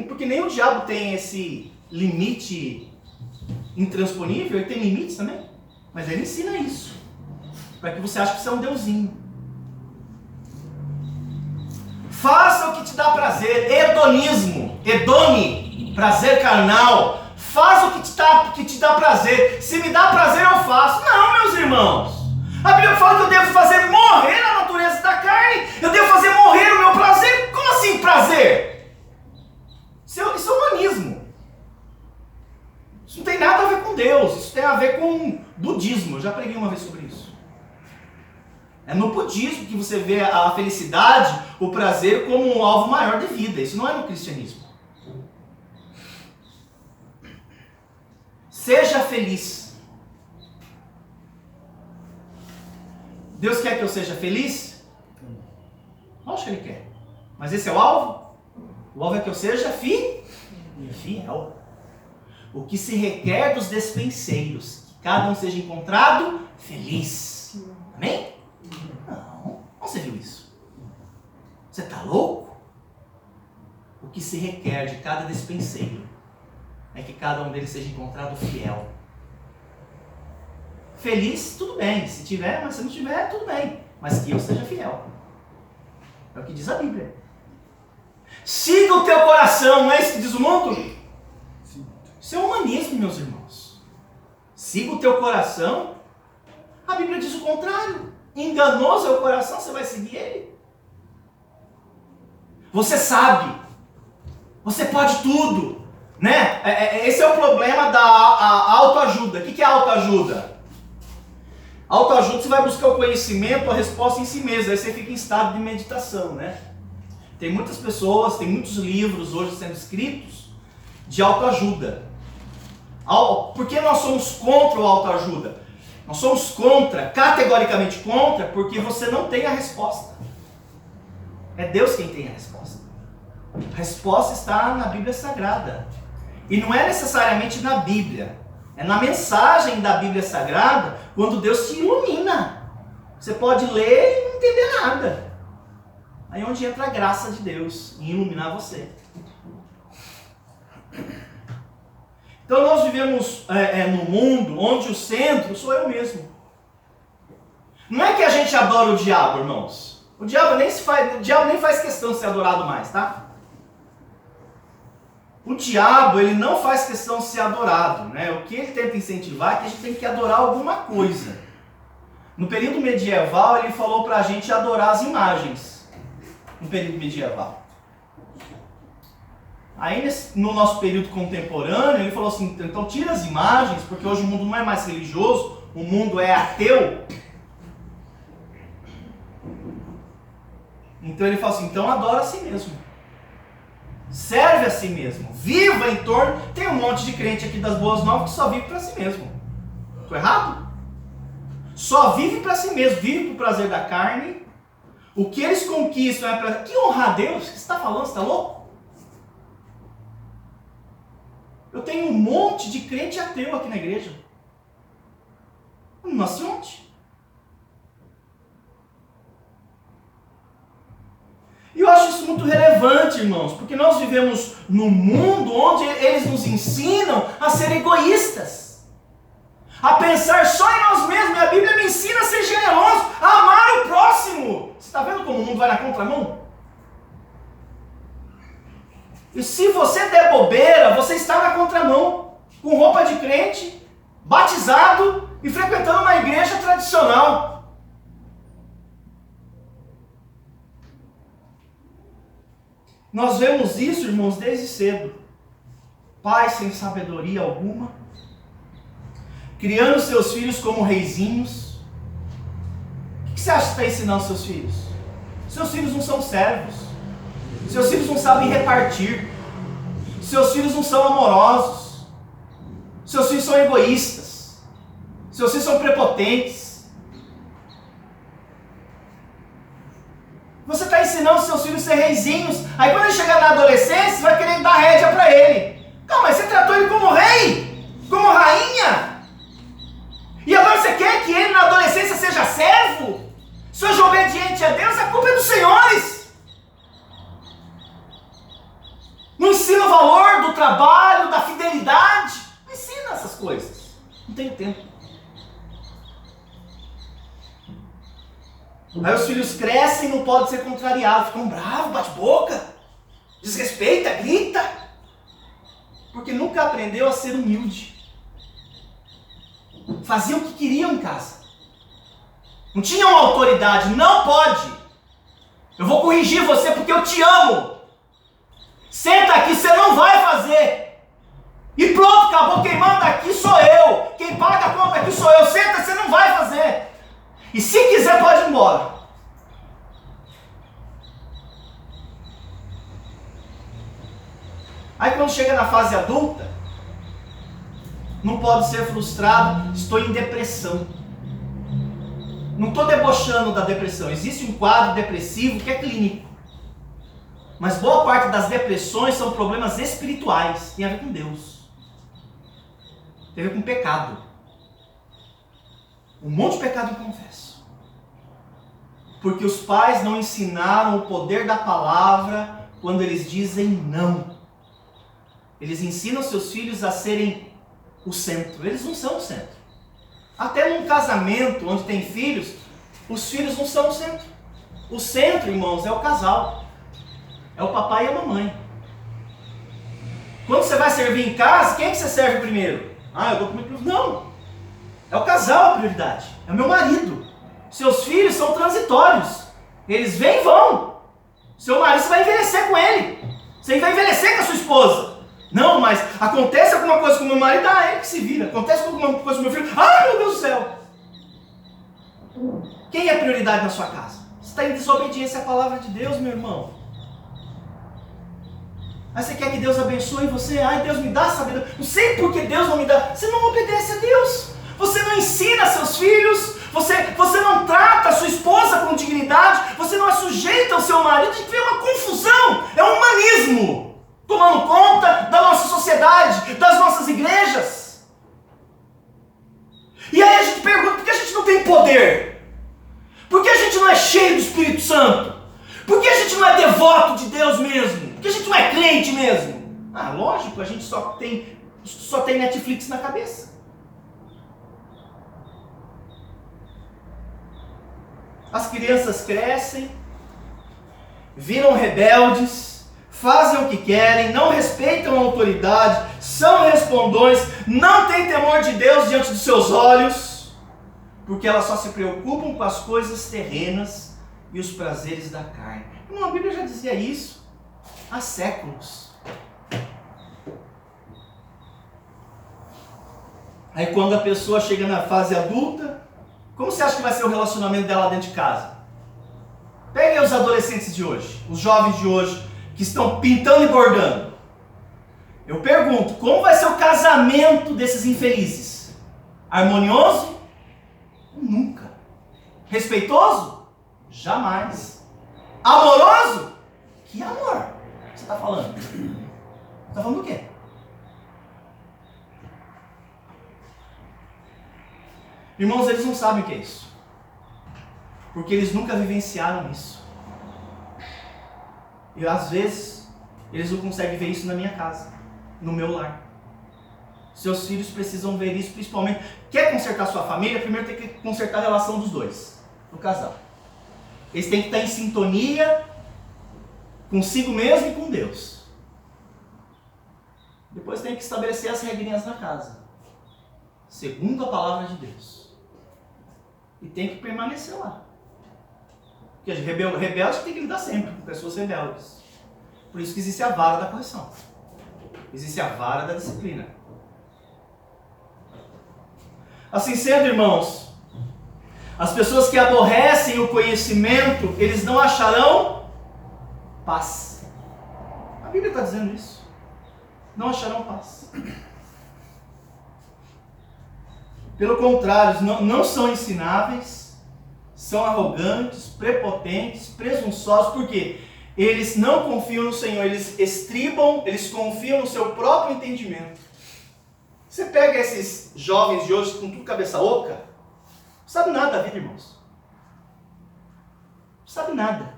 Porque nem o diabo tem esse limite intransponível, ele tem limites também. Mas ele ensina isso. Para que você ache que você é um deusinho. Faça o que te dá prazer. Hedonismo. Hedone. Prazer carnal. Faz o que te dá prazer. Se me dá prazer, eu faço. Não, meus irmãos. A Bíblia fala que eu devo fazer morrer a natureza da carne. Eu devo fazer morrer o meu prazer. Como assim prazer? Isso é humanismo. Isso não tem nada a ver com Deus. Isso tem a ver com budismo. Eu já preguei uma vez sobre isso. É no budismo que você vê a felicidade, o prazer como um alvo maior de vida. Isso não é no cristianismo. Seja feliz. Deus quer que eu seja feliz? Lógico que Ele quer. Mas esse é o alvo? O alvo é que eu seja fiel. O que se requer dos despenseiros, que cada um seja encontrado feliz. Amém? Não. Onde você viu isso? Você está louco? O que se requer de cada despenseiro é que cada um deles seja encontrado fiel. Feliz, tudo bem. Se tiver, mas se não tiver, tudo bem. Mas que eu seja fiel. É o que diz a Bíblia. Siga o teu coração, não é isso que diz o mundo? Isso é humanismo, meus irmãos. Siga o teu coração. A Bíblia diz o contrário. Enganoso é o coração, você vai seguir ele. Você sabe. Você pode tudo. Né? Esse é o problema da autoajuda. O que é autoajuda? Autoajuda, você vai buscar o conhecimento, a resposta em si mesmo. Aí você fica em estado de meditação, né? Tem muitas pessoas, tem muitos livros hoje sendo escritos de autoajuda. Por que nós somos contra o autoajuda? Nós somos contra, categoricamente contra, porque você não tem a resposta. É Deus quem tem a resposta. A resposta está na Bíblia Sagrada. E não é necessariamente na Bíblia. É na mensagem da Bíblia Sagrada, quando Deus te ilumina. Você pode ler e não entender nada. Aí é onde entra a graça de Deus em iluminar você. Então nós vivemos num mundo onde o centro sou eu mesmo. Não é que a gente adora o diabo, irmãos. O diabo nem faz questão de ser adorado mais, tá? O diabo, ele não faz questão de ser adorado, né? O que ele tenta incentivar é que a gente tem que adorar alguma coisa. No período medieval, ele falou pra gente adorar as imagens. No período medieval. Aí, no nosso período contemporâneo, ele falou assim, então tira as imagens, porque hoje o mundo não é mais religioso, o mundo é ateu. Então ele fala assim, então adora a si mesmo. Serve a si mesmo. Viva em torno... Tem um monte de crente aqui das Boas Novas que só vive para si mesmo. Estou errado? Só vive para si mesmo. Vive para o prazer da carne. O que eles conquistam é para... Que honrar a Deus? O que você está falando? Você está louco? Eu tenho um monte de crente ateu aqui na igreja. Eu não nasci ontem. E eu acho isso muito relevante, irmãos, porque nós vivemos num mundo onde eles nos ensinam a ser egoístas, a pensar só em nós mesmos. E a Bíblia me ensina a ser generoso, a amar o próximo. Você está vendo como o mundo vai na contramão? E se você der bobeira, você está na contramão, com roupa de crente, batizado e frequentando uma igreja tradicional. Nós vemos isso, irmãos, desde cedo. Pais sem sabedoria alguma, criando seus filhos como reizinhos. O que você acha que está ensinando seus filhos? Seus filhos não são servos. Seus filhos não sabem repartir. Seus filhos não são amorosos. Seus filhos são egoístas. Seus filhos são prepotentes. Você está ensinando seus filhos a ser reizinhos. Aí quando ele chegar na adolescência, você vai querer dar rédea para ele. Não, mas você tratou ele como rei, como rainha. E agora você quer que ele na adolescência seja servo? Seja obediente a Deus? A culpa é dos senhores. Não ensina o valor do trabalho, da fidelidade. Não ensina essas coisas. Não tenho tempo. Aí os filhos crescem e não podem ser contrariados. Ficam bravos, bate boca, desrespeita, grita. Porque nunca aprendeu a ser humilde. Faziam o que queriam em casa. Não tinham autoridade. Não pode. Eu vou corrigir você porque eu te amo. Senta aqui, você não vai fazer. E pronto, acabou. Quem manda aqui sou eu. Quem paga a conta aqui sou eu. Senta, você não vai fazer. E se quiser pode ir embora. Aí quando chega na fase adulta, não pode ser frustrado, estou em depressão. Não estou debochando da depressão. Existe um quadro depressivo que é clínico. Mas boa parte das depressões são problemas espirituais. Tem a ver com Deus. Tem a ver com pecado. Um monte de pecado eu confesso. Porque os pais não ensinaram o poder da palavra quando eles dizem não. Eles ensinam seus filhos a serem o centro. Eles não são o centro. Até num casamento onde tem filhos, os filhos não são o centro. O centro, irmãos, é o casal. É o papai e a mamãe. Quando você vai servir em casa, quem é que você serve primeiro? Eu dou comida. Não. É o casal a prioridade. É o meu marido. Seus filhos são transitórios. Eles vêm e vão. Seu marido, você vai envelhecer com ele. Você vai envelhecer com a sua esposa. Não, mas acontece alguma coisa com o meu marido, ele que se vira. Acontece alguma coisa com o meu filho, meu Deus do céu. Quem é prioridade na sua casa? Você está em desobediência à palavra de Deus, meu irmão. Aí você quer que Deus abençoe você? Deus me dá sabedoria. Não sei por que Deus não me dá. Você não obedece a Deus. Você não ensina seus filhos. Você não trata a sua esposa com dignidade. Você não é sujeito ao seu marido. A gente vê uma confusão. É um humanismo tomando conta da nossa sociedade, das nossas igrejas. E aí a gente pergunta, por que a gente não tem poder? Por que a gente não é cheio do Espírito Santo? Por que a gente não é devoto de Deus mesmo? Por que a gente não é crente mesmo? Lógico, a gente só tem Netflix na cabeça. As crianças crescem, viram rebeldes, fazem o que querem, não respeitam a autoridade, são respondões, não têm temor de Deus diante dos seus olhos, porque elas só se preocupam com as coisas terrenas e os prazeres da carne. A Bíblia já dizia isso há séculos. Aí quando a pessoa chega na fase adulta, como você acha que vai ser o relacionamento dela dentro de casa? Peguem os adolescentes de hoje, os jovens de hoje, que estão pintando e bordando. Eu pergunto, como vai ser o casamento desses infelizes? Harmonioso? Nunca. Respeitoso? Jamais. Amoroso? Que amor você está falando? Está falando do quê? Irmãos, eles não sabem o que é isso. Porque eles nunca vivenciaram isso. E às vezes, eles não conseguem ver isso na minha casa, no meu lar. Seus filhos precisam ver isso, principalmente. Quer consertar sua família? Primeiro tem que consertar a relação dos dois, do casal. Eles têm que estar em sintonia consigo mesmo e com Deus. Depois tem que estabelecer as regrinhas na casa, segundo a palavra de Deus. E tem que permanecer lá. Porque rebelde tem que lidar sempre com pessoas rebeldes. Por isso que existe a vara da correção. Existe a vara da disciplina. Assim sendo, irmãos, as pessoas que aborrecem o conhecimento, eles não acharão paz. A Bíblia está dizendo isso. Não acharão paz. Pelo contrário, não são ensináveis, são arrogantes, prepotentes, presunçosos, porque eles não confiam no Senhor, eles estribam, eles confiam no seu próprio entendimento. Você pega esses jovens de hoje com tudo cabeça oca, não sabe nada da vida, irmãos. Não sabe nada.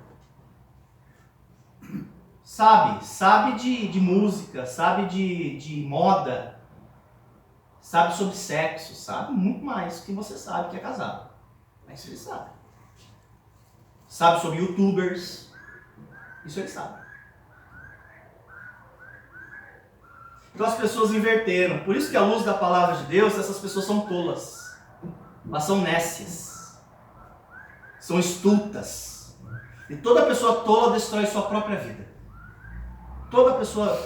Sabe de música, sabe de moda, sabe sobre sexo, sabe muito mais do que você sabe que é casado. Mas isso ele sabe. Sabe sobre youtubers, isso ele sabe. Então as pessoas inverteram. Por isso que à luz da palavra de Deus, essas pessoas são tolas. Elas são nécias. São estultas. E toda pessoa tola destrói sua própria vida. Toda pessoa,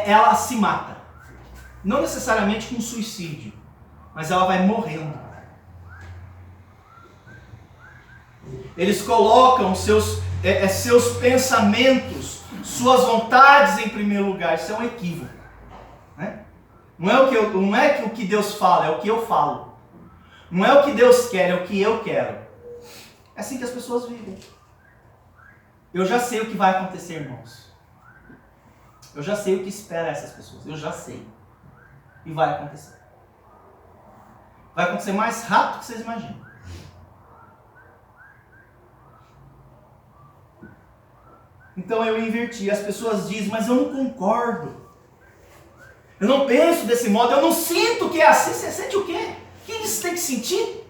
ela se mata. Não necessariamente com suicídio, mas ela vai morrendo. Eles colocam seus pensamentos, suas vontades em primeiro lugar. Isso é um equívoco. Né? Não é que o que Deus fala, é o que eu falo. Não é o que Deus quer, é o que eu quero. É assim que as pessoas vivem. Eu já sei o que vai acontecer, irmãos. Eu já sei o que espera essas pessoas. Eu já sei. E vai acontecer. Vai acontecer mais rápido do que vocês imaginam. Então eu inverti. As pessoas dizem, mas eu não concordo. Eu não penso desse modo, eu não sinto que é assim. Você sente o quê? O que você tem que sentir?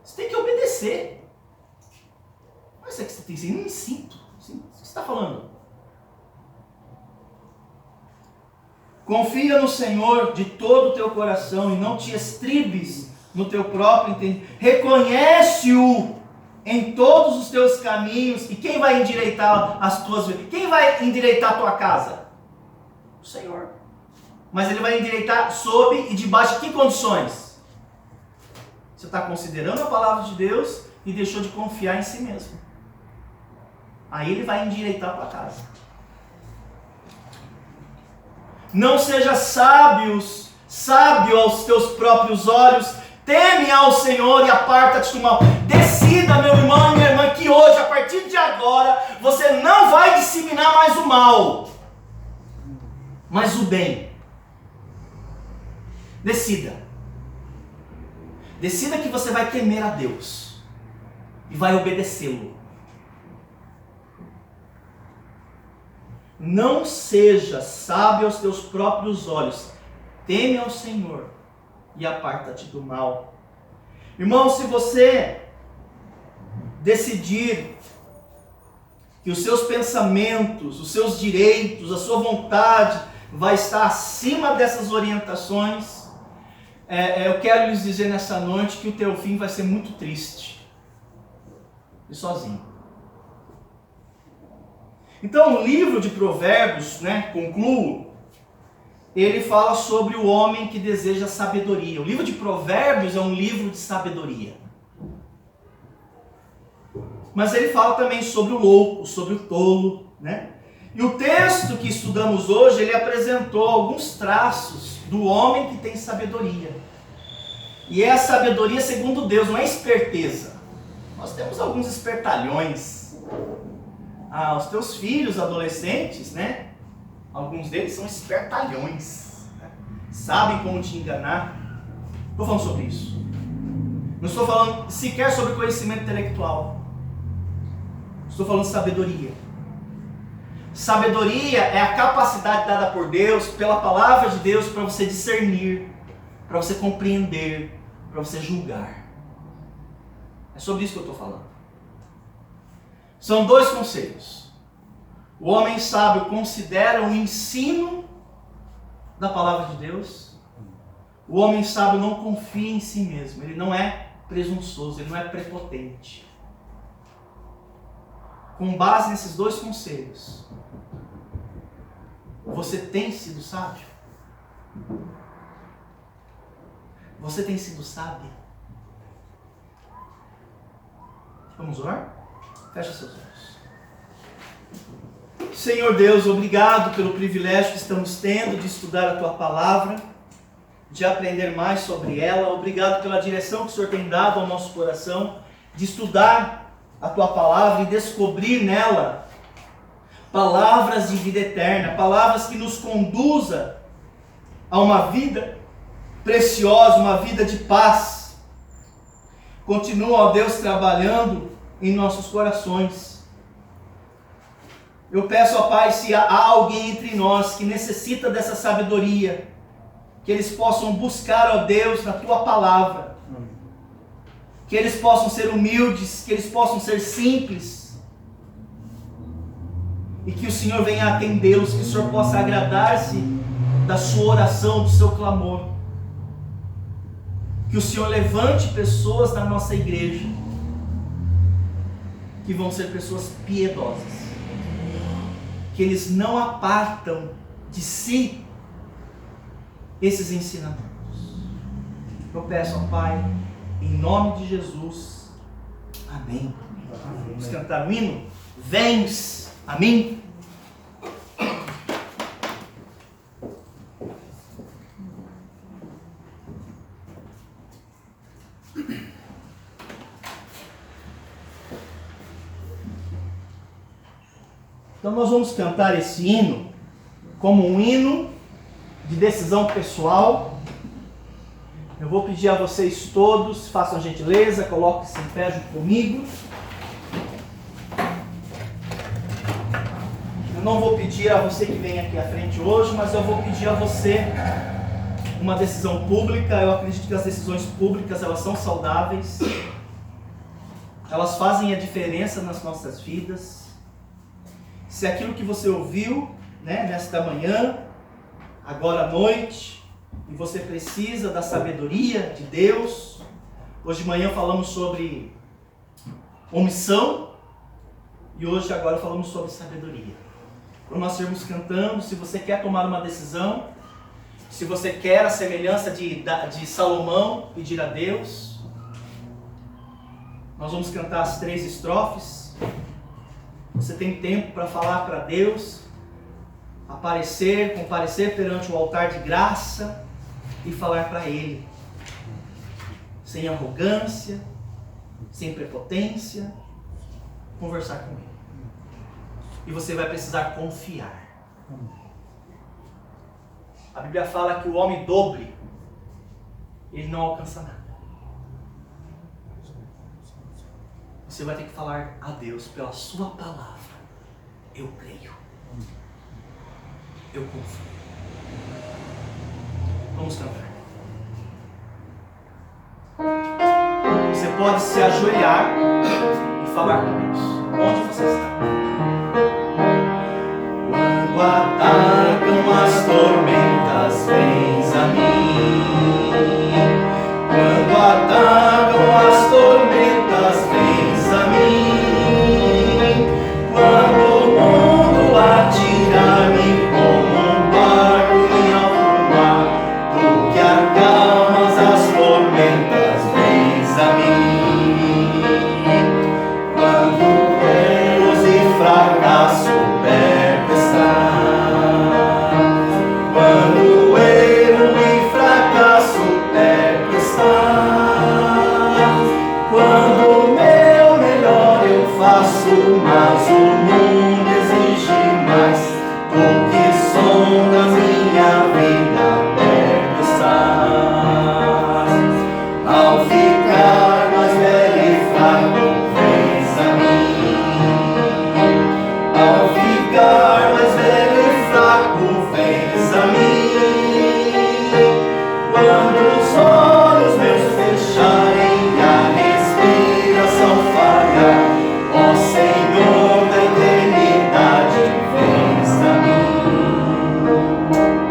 Você tem que obedecer. Mas é que você tem que sentir? Não sinto. O que você está falando? Confia no Senhor de todo o teu coração e não te estribes no teu próprio entendimento. Reconhece-o em todos os teus caminhos. E quem vai endireitar as tuas vidas? Quem vai endireitar a tua casa? O Senhor. Mas Ele vai endireitar sob e debaixo de que condições? Você está considerando a palavra de Deus e deixou de confiar em si mesmo. Aí Ele vai endireitar a tua casa. Não seja sábio aos teus próprios olhos. Teme ao Senhor e aparta-te do mal. Decida, meu irmão e minha irmã, que hoje, a partir de agora, você não vai disseminar mais o mal, mas o bem. Decida. Decida que você vai temer a Deus e vai obedecê-lo. Não seja sábio aos teus próprios olhos. Teme ao Senhor e aparta-te do mal. Irmão, se você decidir que os seus pensamentos, os seus direitos, a sua vontade vai estar acima dessas orientações, eu quero lhes dizer nessa noite que o teu fim vai ser muito triste e sozinho. Então o livro de Provérbios, concluo, ele fala sobre o homem que deseja sabedoria. O livro de Provérbios é um livro de sabedoria. Mas ele fala também sobre o louco, sobre o tolo, E o texto que estudamos hoje, ele apresentou alguns traços do homem que tem sabedoria. E é a sabedoria segundo Deus, não é esperteza. Nós temos alguns espertalhões. Os teus filhos adolescentes, alguns deles são espertalhões, sabem como te enganar. Estou falando sobre isso. Não estou falando sequer sobre conhecimento intelectual. Estou falando de sabedoria. Sabedoria é a capacidade dada por Deus, pela palavra de Deus, para você discernir, para você compreender, para você julgar. É sobre isso que eu estou falando. São dois conselhos. O homem sábio considera o ensino da palavra de Deus. O homem sábio não confia em si mesmo. Ele não é presunçoso, ele não é prepotente. Com base nesses dois conselhos, você tem sido sábio? Você tem sido sábia? Vamos orar? Fecha seus olhos. Senhor Deus, obrigado pelo privilégio que estamos tendo de estudar a Tua palavra, de aprender mais sobre ela. Obrigado pela direção que o Senhor tem dado ao nosso coração, de estudar a Tua palavra e descobrir nela palavras de vida eterna, palavras que nos conduza a uma vida preciosa, uma vida de paz. Continua, ó Deus, trabalhando em nossos corações. Eu peço, ó Pai, se há alguém entre nós que necessita dessa sabedoria, que eles possam buscar, ó Deus, na Tua palavra, que eles possam ser humildes, que eles possam ser simples, e que o Senhor venha atendê-los, que o Senhor possa agradar-se da sua oração, do seu clamor, que o Senhor levante pessoas na nossa igreja, que vão ser pessoas piedosas, que eles não apartam de si esses ensinamentos. Eu peço ao Pai, em nome de Jesus, amém. Vamos cantar o hino? Vens a mim. Então nós vamos cantar esse hino como um hino de decisão pessoal. Eu vou pedir a vocês todos, façam a gentileza, coloquem-se em pé junto comigo. Eu não vou pedir a você que vem aqui à frente hoje, mas eu vou pedir a você uma decisão pública. Eu acredito que as decisões públicas, elas são saudáveis, elas fazem a diferença nas nossas vidas. Se aquilo que você ouviu, nesta manhã, agora à noite, e você precisa da sabedoria de Deus. Hoje de manhã falamos sobre omissão, e hoje agora falamos sobre sabedoria. Quando nós irmos cantando, se você quer tomar uma decisão, se você quer a semelhança de Salomão, pedir a Deus, nós vamos cantar as 3 estrofes. Você tem tempo para falar para Deus, comparecer perante o altar de graça e falar para Ele, sem arrogância, sem prepotência, conversar com Ele. E você vai precisar confiar. A Bíblia fala que o homem dobre, ele não alcança nada. Você vai ter que falar a Deus pela sua palavra. Eu creio. Eu confio. Vamos cantar. Você pode se ajoelhar e falar com Deus. Onde você está? Quando atacam as tormentas, vens a mim. Quando atacam as tormentas, vens a mim. Quando o mundo atirar-me como um barco em alto mar, tu que acalmas as tormentas, vens a mim. Quando erros e fracasso perto está, quando erro e fracasso perto está, quando o meu melhor eu faço, mas o mundo exige mais, tu que sonda minha vida perto está. Ao ficar mais velho e fraco, vens a mim. Ao ficar mais velho e fraco, vens a mim. Quando os olhos meus fecharem e a respiração falhar, ó Senhor da eternidade, vens a mim.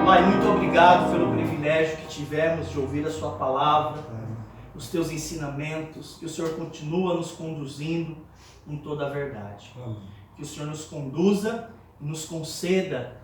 Pai, muito obrigado pelo privilégio que tivemos de ouvir a sua palavra, os teus ensinamentos, que o Senhor continua nos conduzindo em toda a verdade. Que o Senhor nos conduza e nos conceda